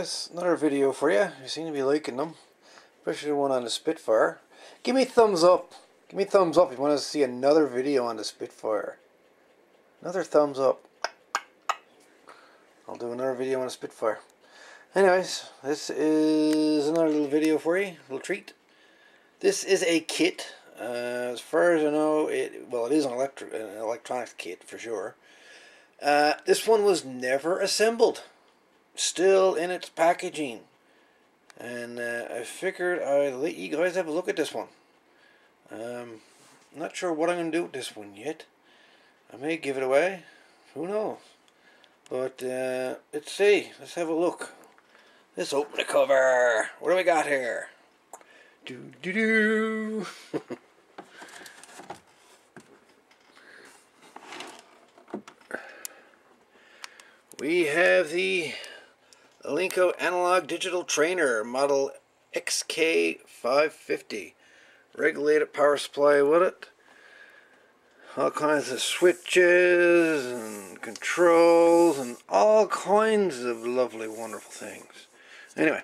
guys, another video for you. You seem to be liking them, especially the one on the Spitfire. Give me thumbs up. Give me thumbs up if you want to see another video on the Spitfire. Another thumbs up. I'll do another video on the Spitfire. Anyways, this is another little video for you, little treat. This is a kit. As far as I know, it is an electronics kit for sure. This one was never assembled. Still in its packaging. And I figured I'd let you guys have a look at this one. Not sure what I'm going to do with this one yet. I may give it away. Who knows? But let's see. Let's have a look. Let's open the cover. What do we got here? Do. We have the Elenco analog digital trainer model Xk-550. Regulated power supply with it. All kinds of switches and controls and all kinds of lovely, wonderful things. Anyway,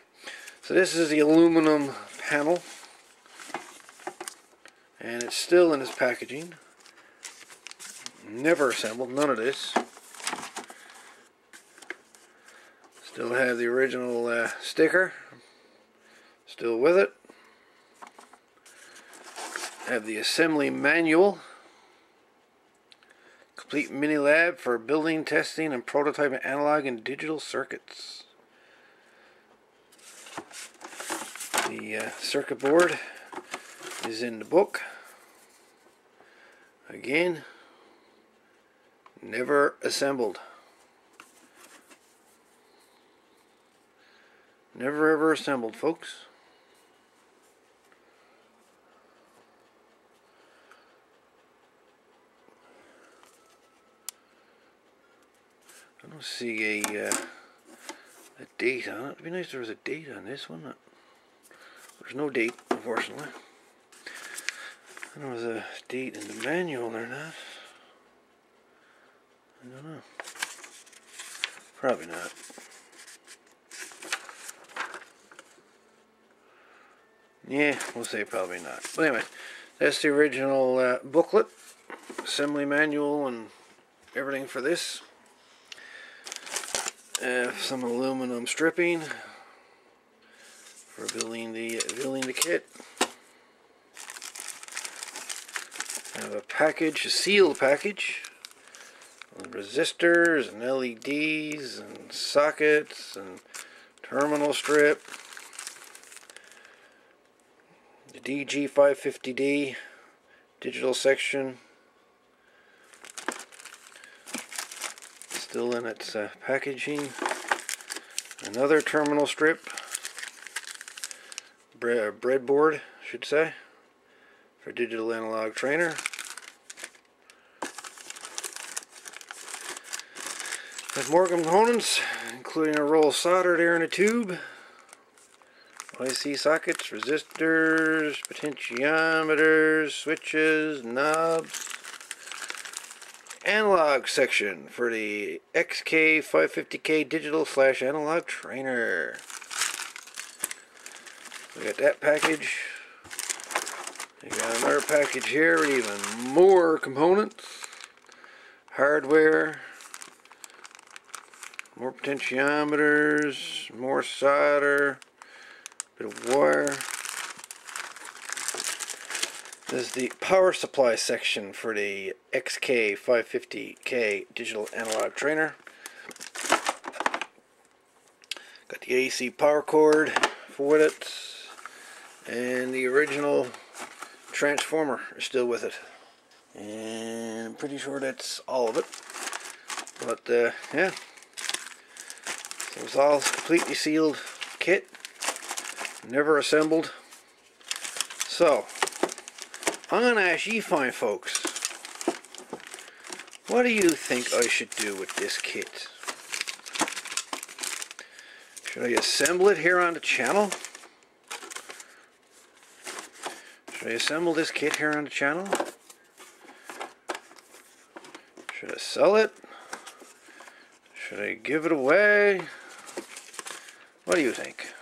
so this is the aluminum panel. And it's still in its packaging. Never assembled, none of this. Still have the original sticker, still with it. Have the assembly manual. Complete mini lab for building, testing, and prototyping analog and digital circuits. The circuit board is in the book. Again, never assembled. Never ever assembled, folks. I don't see a date on it. It'd be nice if there was a date on this one. There's no date, unfortunately. I don't know if there's a date in the manual or not. I don't know. Probably not. Yeah, we'll say probably not. But anyway, that's the original booklet, assembly manual, and everything for this. Some aluminum stripping for building the kit. I have a package, a sealed package, with resistors and LEDs and sockets and terminal strip. The DG550D digital section, still in its packaging. Another terminal strip, breadboard, I should say, for digital analog trainer. Have more components, including a roll of solder there in a tube. IC sockets, resistors, potentiometers, switches, knobs. Analog section for the Xk-550K digital / analog trainer. We got that package. We got another package here with even more components. Hardware. More potentiometers, more solder. Bit of wire. This is the power supply section for the Xk-550K digital analog trainer. Got the AC power cord for it, and the original transformer is still with it. And I'm pretty sure that's all of it. But yeah, so it's all completely sealed kit. Never assembled. So, I'm going to ask you fine folks, what do you think I should do with this kit? Should I assemble it here on the channel? Should I assemble this kit here on the channel? Should I sell it? Should I give it away? What do you think?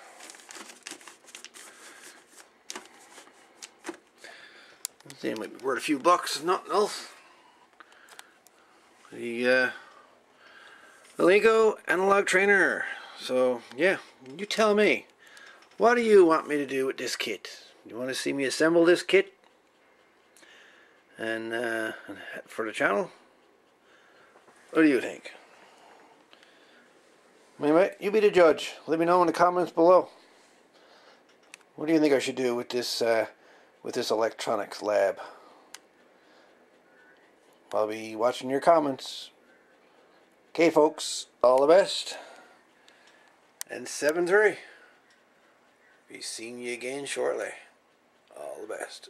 It might be worth a few bucks, if nothing else. The Elenco analog trainer. So yeah, you tell me. What do you want me to do with this kit? You want to see me assemble this kit? And for the channel? What do you think? Anyway, you be the judge. Let me know in the comments below. What do you think I should do with this electronics lab? I'll be watching your comments. Okay, folks, all the best. And 7-3. Be seeing you again shortly. All the best.